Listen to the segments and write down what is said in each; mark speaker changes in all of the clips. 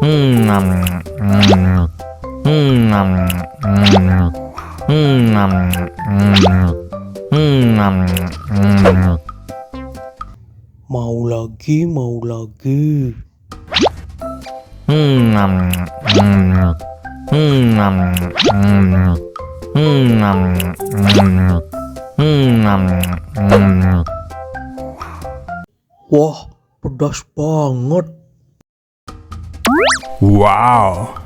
Speaker 1: Mau lagi, mau lagi. Wah, pedas banget.
Speaker 2: Wow.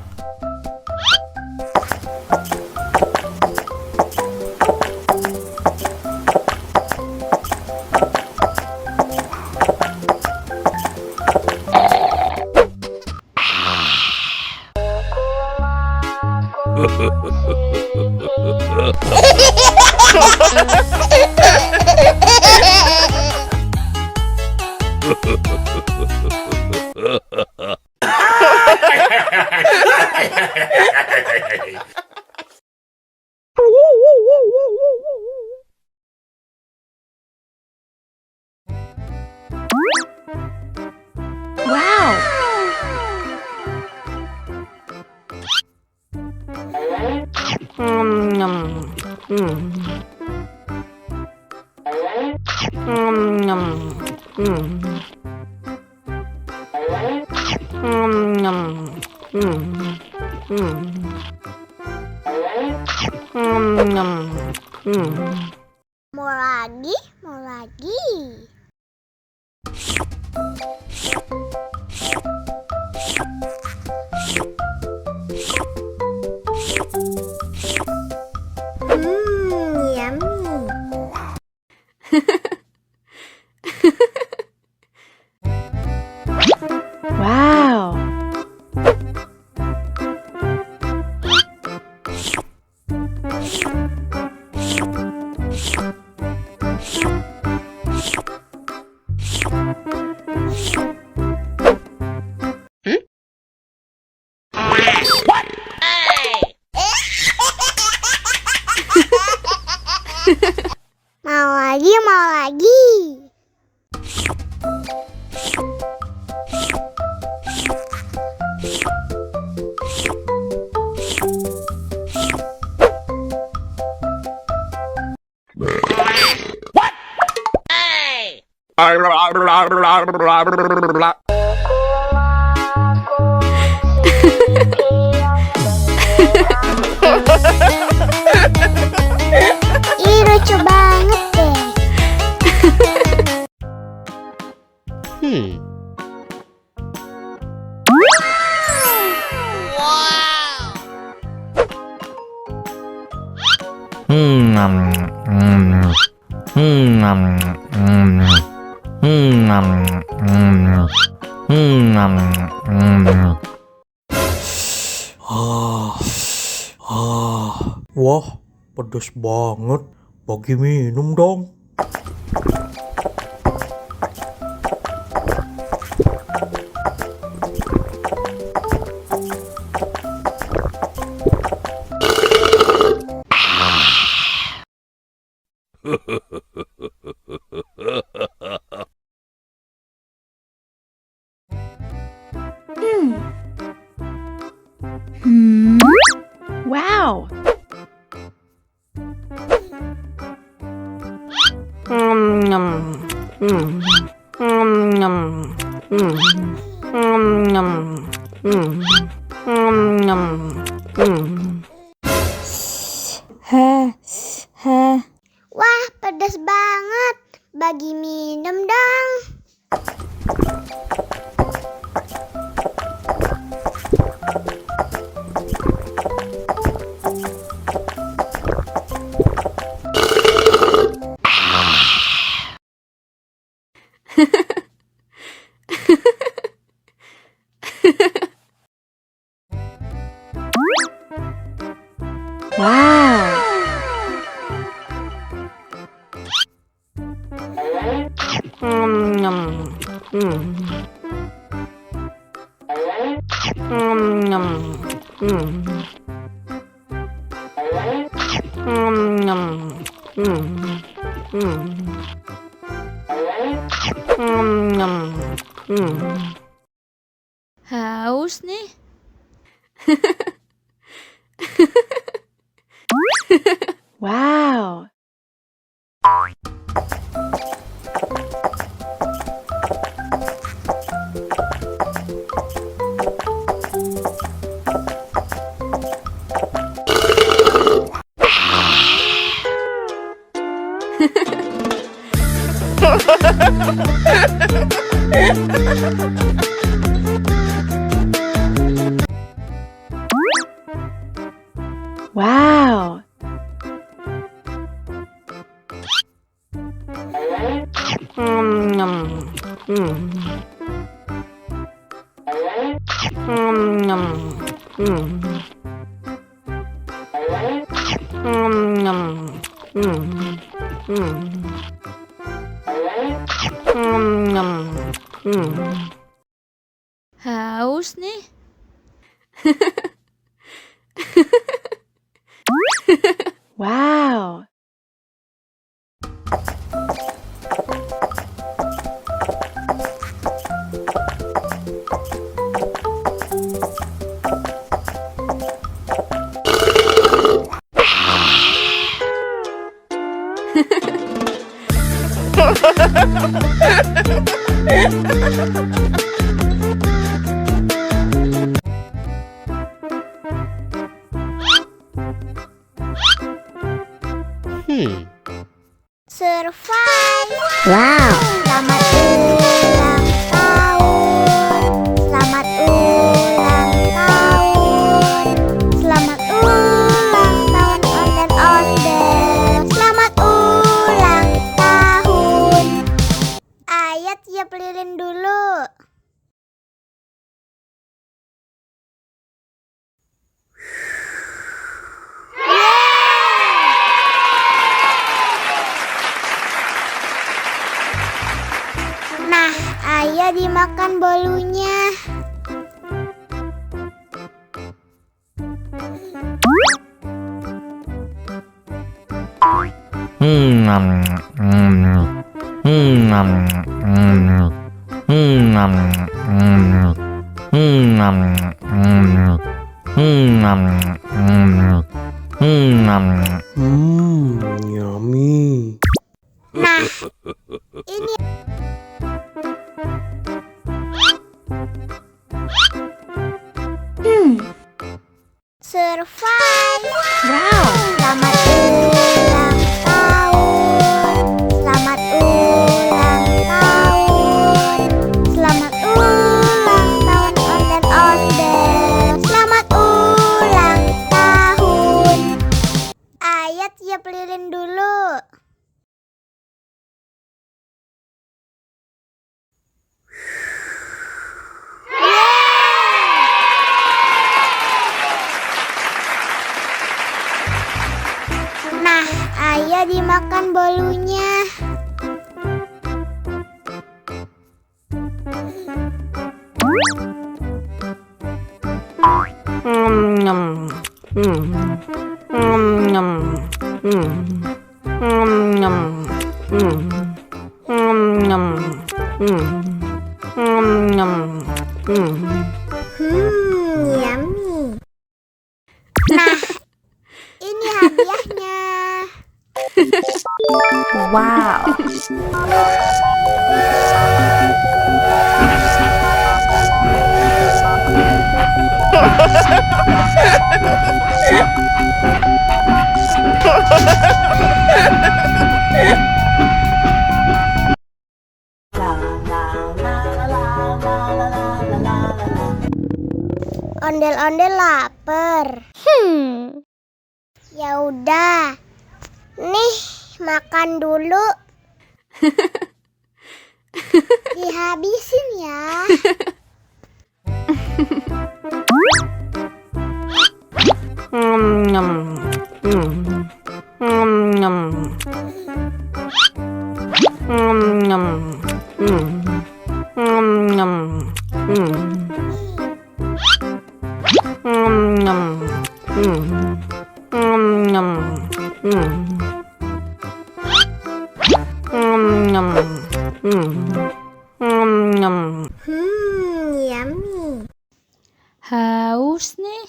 Speaker 3: Wow!
Speaker 4: Mau lagi, mau lagi. Yummy.
Speaker 3: Wow!
Speaker 4: Mau lagi, mau lagi. Ih, lucu banget deh.
Speaker 1: Wah, pedas banget. Bagi minum dong.
Speaker 3: Wow!
Speaker 4: Wah, pedas banget. Bagi minum dong.
Speaker 3: Wow! Haus nih. Wow.
Speaker 2: Haus nih.
Speaker 3: Wow.
Speaker 4: Survive.
Speaker 2: Wow.
Speaker 4: Selamat ulang tahun. Selamat ulang tahun. Selamat ulang tahun ondel-ondel. Selamat ulang tahun. Ayat tiup lilin dulu. Nah, ayo dimakan bolunya.
Speaker 1: Yummy.
Speaker 4: Nah, ini survive.
Speaker 3: Wow.
Speaker 4: Selamat ulang tahun. Selamat ulang tahun. Selamat ulang tahun ondel-ondel. Selamat ulang tahun. Ayat tiup lilin dulu. Nah, ayo dimakan bolunya. Yummy. Nah, ini hadiahnya.
Speaker 2: Wow.
Speaker 4: Ondel-ondel lapar. Ya udah. Nih, makan dulu. Dihabisin ya. Yummy.
Speaker 2: Haus nih.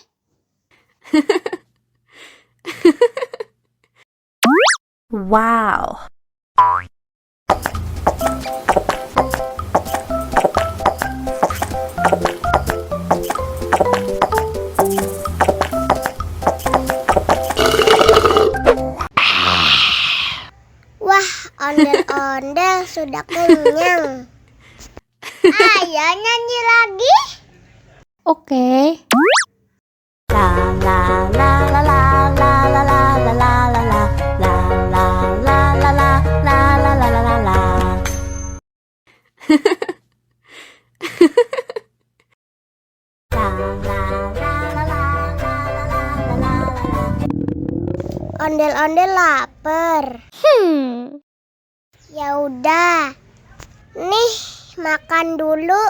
Speaker 2: Wow.
Speaker 4: Wah, ondel-ondel Ondel-ondel sudah kenyang. Ayo nyanyi lagi.
Speaker 2: Oke.
Speaker 4: Ondel-ondel lapar. Ya udah. Nih, makan dulu.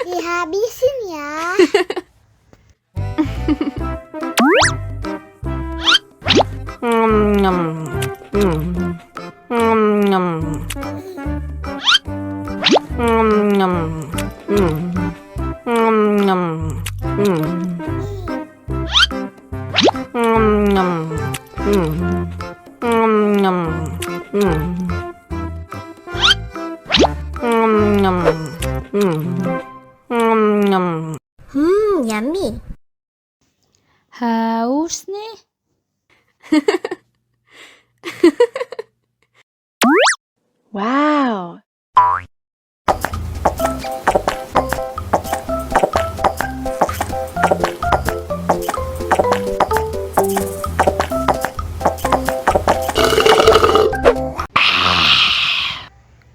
Speaker 4: Dihabisin ya.
Speaker 5: Yummy.
Speaker 2: Haus nih.
Speaker 3: Wow.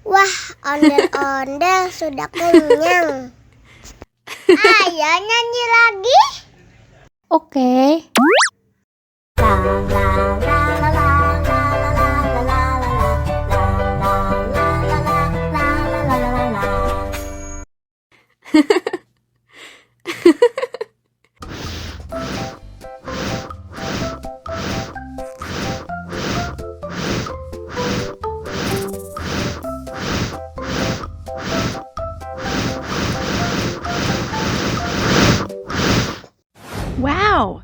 Speaker 4: Wah, ondel-ondel sudah kenyang. Ayo nyanyi lagi.
Speaker 2: Oke.
Speaker 3: Wow.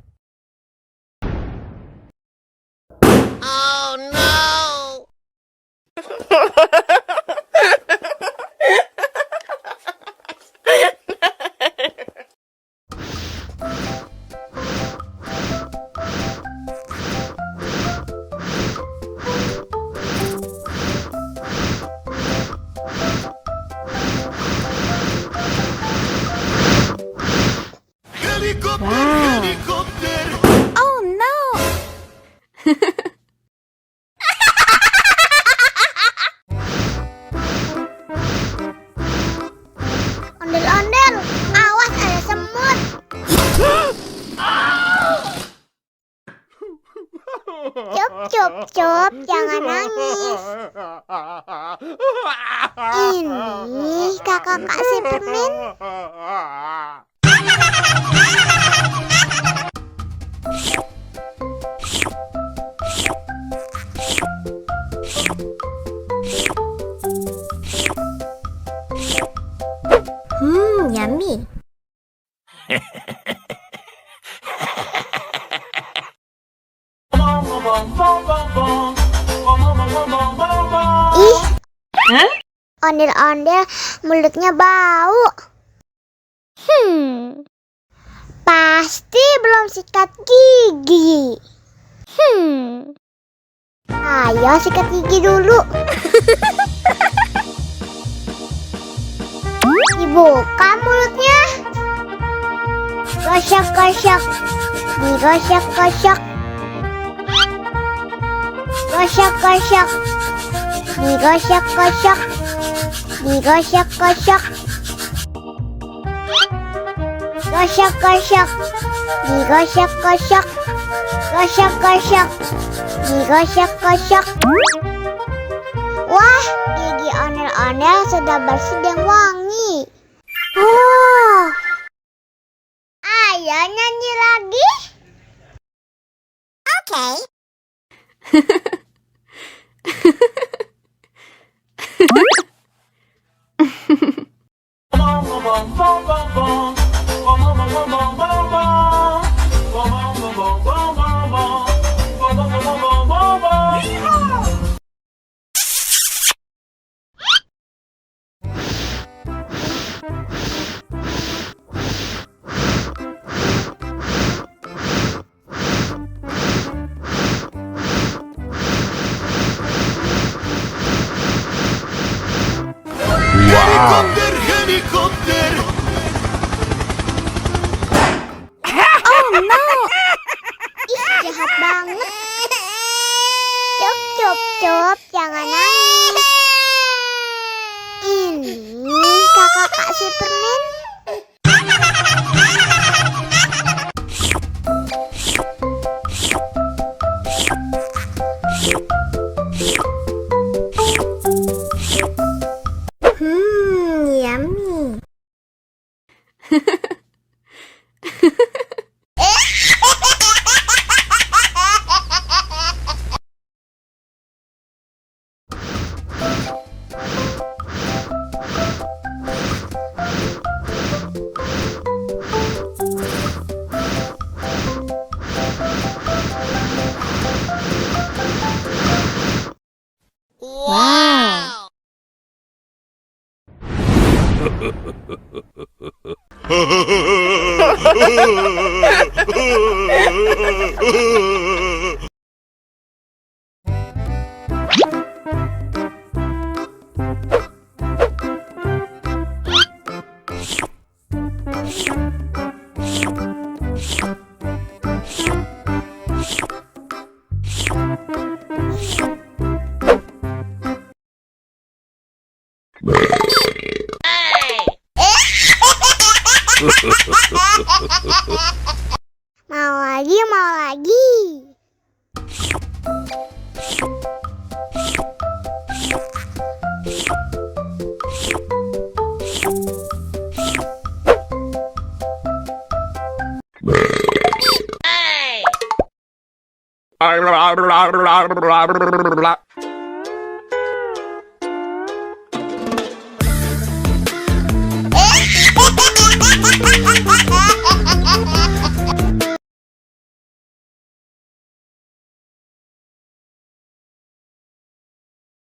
Speaker 3: Wow.
Speaker 5: Oh no!
Speaker 4: Ondel-ondel, awas ada semut. Cup, cup, cup, jangan nangis. Ini kakak kasih permen.
Speaker 5: Yummy.
Speaker 4: Ih, ondel-ondel mulutnya bau. Pasti belum sikat gigi. Ayo sikat gigi dulu. Dibuka mulutnya. Gosok-gosok. Digosok-gosok. Gosok-gosok. Digosok-gosok. Digosok-gosok. Gosok-gosok. Digosok-gosok. Gosok-gosok. Digosok-gosok. Wah, gigi ondel-ondel sudah bersih dan wangi. Oh. Ayo nyanyi lagi. Oke.
Speaker 3: Helikopter, helikopter.
Speaker 4: Ih, jahat banget. Cop, jangan nangis. Ini kakak kasih permen.
Speaker 5: Yummy.
Speaker 3: Wow.
Speaker 4: Mau lagi.